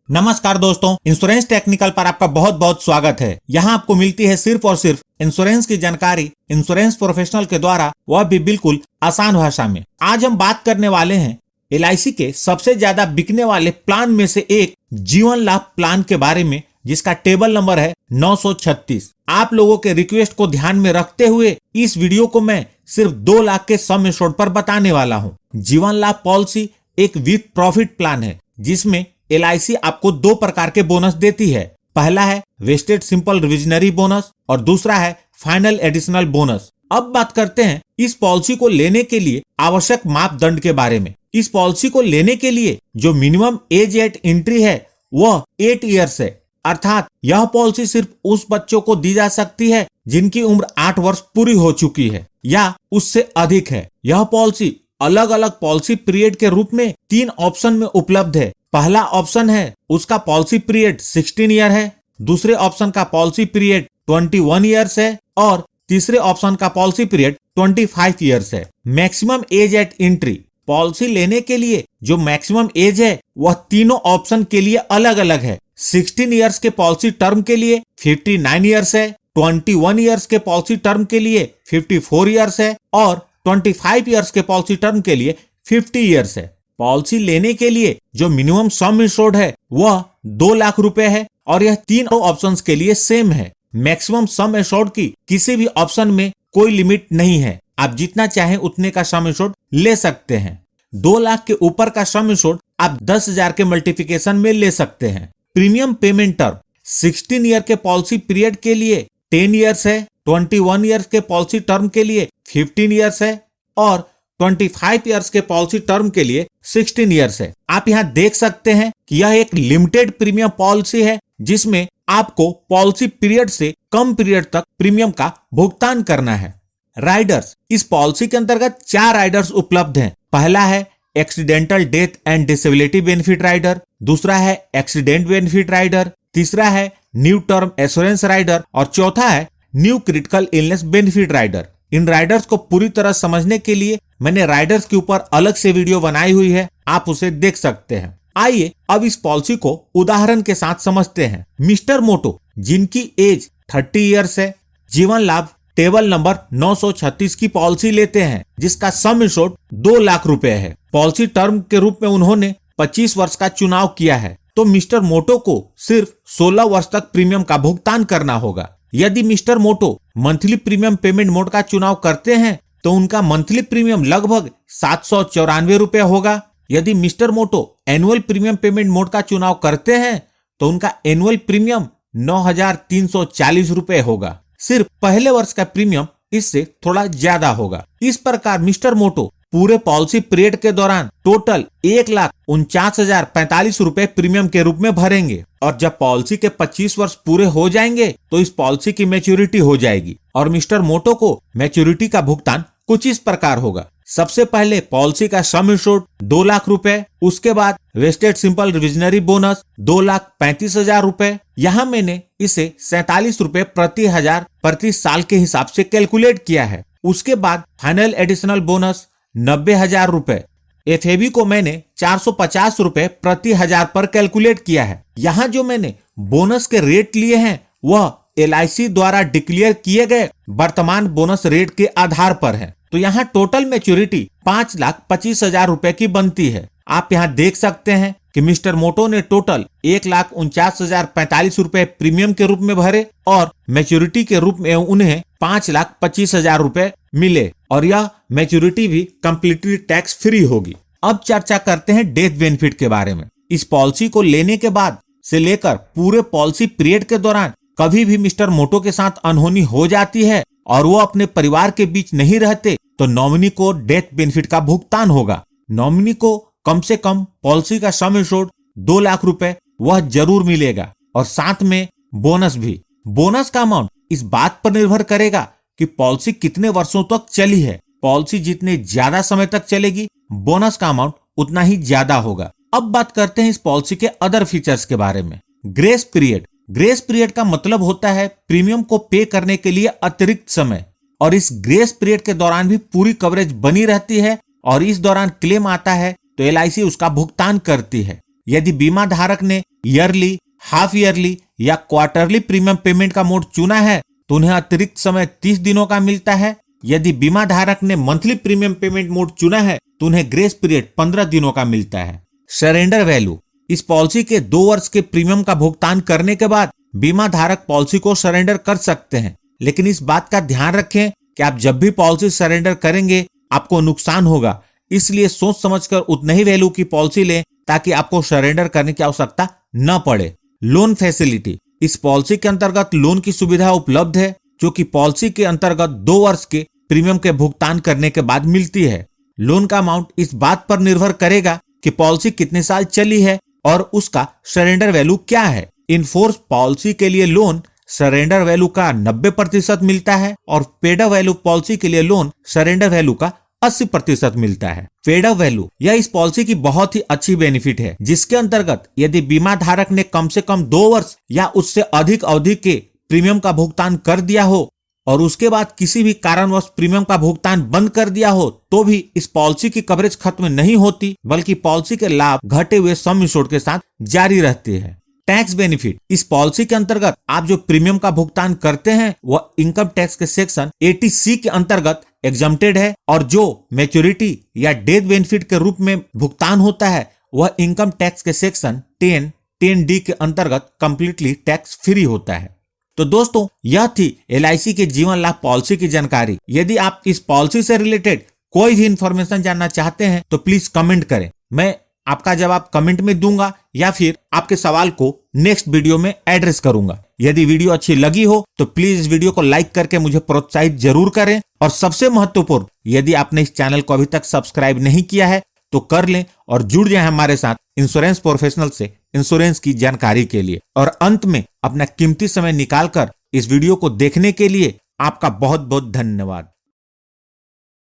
नमस्कार दोस्तों, insurance technical पर आपका बहुत बहुत स्वागत है। यहाँ आपको मिलती है सिर्फ और सिर्फ इंश्योरेंस की जानकारी इंश्योरेंस प्रोफेशनल के द्वारा, वह भी बिल्कुल आसान भाषा में। आज हम बात करने वाले हैं LIC के सबसे ज्यादा बिकने वाले प्लान में से एक जीवन लाभ प्लान के बारे में, जिसका टेबल नंबर है 936। आप लोगों के रिक्वेस्ट को ध्यान में रखते हुए इस वीडियो को मैं सिर्फ 2 लाख के सम एश्योर्ड पर बताने वाला हूँ। जीवन लाभ पॉलिसी एक विथ प्रॉफिट प्लान है, जिसमें LIC आपको 2 प्रकार के बोनस देती है। पहला है वेस्टेड सिंपल रिविजनरी बोनस और दूसरा है फाइनल एडिशनल बोनस। अब बात करते हैं इस पॉलिसी को लेने के लिए आवश्यक मापदंड के बारे में। इस पॉलिसी को लेने के लिए जो मिनिमम एज एट एंट्री है वह 8 इयर्स है, अर्थात यह पॉलिसी सिर्फ उस बच्चों को दी जा सकती है जिनकी उम्र 8 वर्ष पूरी हो चुकी है या उससे अधिक है। यह पॉलिसी अलग अलग पॉलिसी पीरियड के रूप में 3 ऑप्शन में उपलब्ध है। पहला ऑप्शन है उसका पॉलिसी पीरियड 16 ईयर है, दूसरे ऑप्शन का पॉलिसी पीरियड 21 ईयर्स है और तीसरे ऑप्शन का पॉलिसी पीरियड 25 ईयर्स है। Maximum age eight entry, policy लेने के लिए जो मैक्सिमम एज है वह तीनों ऑप्शन के लिए अलग अलग है। 16 ईयर्स के पॉलिसी टर्म के लिए 59 ईयर्स है, 21 ईयर्स के पॉलिसी टर्म के लिए 54 ईयर्स है और 25 ईयर्स के पॉलिसी टर्म के लिए 50 ईयर्स है। पॉलिसी लेने के लिए जो मिनिमम सम इंश्योर्ड है वह 2 लाख रुपए है और यह तीनों ऑप्शंस के लिए सेम है। मैक्सिमम सम इंश्योर्ड की किसी भी ऑप्शन में कोई लिमिट नहीं है, आप जितना चाहें उतने का सम इंश्योर्ड ले सकते हैं। 2 लाख के ऊपर का सम इंश्योर्ड आप 10,000 के मल्टीप्लिकेशन में ले सकते हैं। प्रीमियम पेमेंट टर्म 16 ईयर के पॉलिसी पीरियड के लिए 10 ईयर्स है, 21 ईयर्स के पॉलिसी टर्म के लिए 15 ईयर्स है और 25 ईयर्स के पॉलिसी टर्म के लिए 16 ईयर्स है। आप यहाँ देख सकते हैं कि यह एक लिमिटेड प्रीमियम पॉलिसी है, जिसमें आपको पॉलिसी पीरियड से कम पीरियड तक प्रीमियम का भुगतान करना है। राइडर्स, इस पॉलिसी के अंतर्गत 4 राइडर्स उपलब्ध हैं। पहला है accidental death and disability benefit rider, दूसरा है एक्सीडेंट बेनिफिट राइडर, तीसरा है न्यू टर्म एश्योरेंस राइडर और चौथा है new critical illness benefit rider. इन राइडर्स को पूरी तरह समझने के लिए मैंने राइडर्स के ऊपर अलग से वीडियो बनाई हुई है, आप उसे देख सकते हैं। आइए अब इस पॉलिसी को उदाहरण के साथ समझते हैं। मिस्टर मोटो, जिनकी एज 30 इयर्स है, जीवन लाभ टेबल नंबर 936 की पॉलिसी लेते हैं, जिसका सम इंश्योर्ड 2 लाख रुपए है। पॉलिसी टर्म के रूप में उन्होंने 25 वर्ष का चुनाव किया है, तो मिस्टर मोटो को सिर्फ 16 वर्ष तक प्रीमियम का भुगतान करना होगा। यदि मिस्टर मोटो मंथली प्रीमियम पेमेंट मोड का चुनाव करते हैं तो उनका मंथली प्रीमियम लगभग 794 रुपए होगा। यदि मिस्टर मोटो एनुअल प्रीमियम पेमेंट मोड का चुनाव करते हैं तो उनका एनुअल प्रीमियम 9,340 रुपए होगा। सिर्फ पहले वर्ष का प्रीमियम इससे थोड़ा ज्यादा होगा। इस प्रकार मिस्टर मोटो पूरे पॉलिसी पीरियड के दौरान टोटल 1,49,045 रुपए प्रीमियम के रूप में भरेंगे और जब पॉलिसी के 25 वर्ष पूरे हो जाएंगे तो इस पॉलिसी की मैच्योरिटी हो जाएगी और मिस्टर मोटो को मैच्योरिटी का भुगतान कुछ इस प्रकार होगा। सबसे पहले पॉलिसी का सम इंश्योर्ड 2 लाख रुपए, उसके बाद वेस्टेड सिंपल रिविजनरी बोनस 2,35,000 रुपए। यहाँ मैंने इसे 47 रुपए प्रति हजार प्रति साल के हिसाब से कैलकुलेट किया है। उसके बाद फाइनल एडिशनल बोनस 90,000 रुपए। FAB को मैंने 450 रुपए प्रति हजार पर कैलकुलेट किया है। यहाँ जो मैंने बोनस के रेट लिए हैं वह LIC द्वारा डिक्लेयर किए गए वर्तमान बोनस रेट के आधार पर है। तो यहाँ टोटल मैच्योरिटी 5,25,000 रुपए की बनती है। आप यहाँ देख सकते हैं कि मिस्टर मोटो ने टोटल 1,49,045 रुपए प्रीमियम के रूप में भरे और मैच्योरिटी के रूप में उन्हें 5,25,000 रुपए मिले और यह मैच्योरिटी भी कंप्लीटली टैक्स फ्री होगी। अब चर्चा करते हैं डेथ बेनिफिट के बारे में। इस पॉलिसी को लेने के बाद से लेकर पूरे पॉलिसी पीरियड के दौरान कभी भी मिस्टर मोटो के साथ अनहोनी हो जाती है और वो अपने परिवार के बीच नहीं रहते तो नॉमिनी को डेथ बेनिफिट का भुगतान होगा। नॉमिनी को कम से कम पॉलिसी का सम इंश्योर्ड 2 लाख रुपए वह जरूर मिलेगा और साथ में बोनस भी। बोनस का अमाउंट इस बात पर निर्भर करेगा कि पॉलिसी कितने वर्षों तक चली है। पॉलिसी जितने ज्यादा समय तक चलेगी बोनस का अमाउंट उतना ही ज्यादा होगा। अब बात करते हैं इस पॉलिसी के अदर फीचर्स के बारे में। ग्रेस पीरियड, ग्रेस पीरियड का मतलब होता है प्रीमियम को पे करने के लिए अतिरिक्त समय, और इस ग्रेस पीरियड के दौरान भी पूरी कवरेज बनी रहती है और इस दौरान क्लेम आता है तो LIC उसका भुगतान करती है। यदि बीमा धारक ने ईयरली, हाफ ईयरली या क्वार्टरली प्रीमियम पेमेंट का मोड चुना है तो उन्हें अतिरिक्त समय 30 दिनों का मिलता है। यदि बीमा धारक ने मंथली प्रीमियम पेमेंट मोड चुना है तो उन्हें ग्रेस पीरियड 15 दिनों का मिलता है। सरेंडर वैल्यू, इस पॉलिसी के 2 वर्ष के प्रीमियम का भुगतान करने के बाद बीमा धारक पॉलिसी को सरेंडर कर सकते हैं, लेकिन इस बात का ध्यान रखें कि आप जब भी पॉलिसी सरेंडर करेंगे आपको नुकसान होगा, इसलिए सोच समझकर उतने ही वैल्यू की पॉलिसी लें ताकि आपको सरेंडर करने की आवश्यकता न पड़े। लोन फैसिलिटी, इस पॉलिसी के अंतर्गत लोन की सुविधा उपलब्ध है जो कि पॉलिसी के अंतर्गत 2 वर्ष के प्रीमियम के भुगतान करने के बाद मिलती है। लोन का अमाउंट इस बात पर निर्भर करेगा कि पॉलिसी कितने साल चली है और उसका सरेंडर वैल्यू क्या है। इनफोर्स पॉलिसी के लिए लोन सरेंडर वैल्यू का 90% मिलता है और पेड अप वैल्यू पॉलिसी के लिए लोन सरेंडर वैल्यू का 80% मिलता है। पेड अप वैल्यू, यह इस पॉलिसी की बहुत ही अच्छी बेनिफिट है जिसके अंतर्गत यदि बीमा धारक ने कम से कम 2 वर्ष या उससे अधिक अवधि के प्रीमियम का भुगतान कर दिया हो और उसके बाद किसी भी कारणवश प्रीमियम का भुगतान बंद कर दिया हो तो भी इस पॉलिसी की कवरेज खत्म नहीं होती, बल्कि पॉलिसी के लाभ घटे हुए सम इंश्योर्ड के साथ जारी रहते हैं। टैक्स बेनिफिट, इस पॉलिसी के अंतर्गत आप जो प्रीमियम का भुगतान करते हैं वह इनकम टैक्स के सेक्शन 80C के अंतर्गत एग्जम्प्टेड है और जो मैच्योरिटी या डेथ बेनिफिट के रूप में भुगतान होता है वह इनकम टैक्स के सेक्शन 10D के अंतर्गत कंप्लीटली टैक्स फ्री होता है। तो दोस्तों, यह थी LIC के जीवन लाभ पॉलिसी की जानकारी। यदि आप इस पॉलिसी से रिलेटेड कोई भी इंफॉर्मेशन जानना चाहते हैं तो प्लीज कमेंट करें, मैं आपका जवाब कमेंट में दूंगा या फिर आपके सवाल को नेक्स्ट वीडियो में एड्रेस करूंगा। यदि वीडियो अच्छी लगी हो तो प्लीज इस वीडियो को लाइक करके मुझे प्रोत्साहित जरूर करें और सबसे महत्वपूर्ण, यदि आपने इस चैनल को अभी तक सब्सक्राइब नहीं किया है तो कर लें और जुड़ जाएं हमारे साथ इंश्योरेंस प्रोफेशनल से इंश्योरेंस की जानकारी के लिए। और अंत में अपना कीमती समय निकालकर इस वीडियो को देखने के लिए आपका बहुत बहुत धन्यवाद।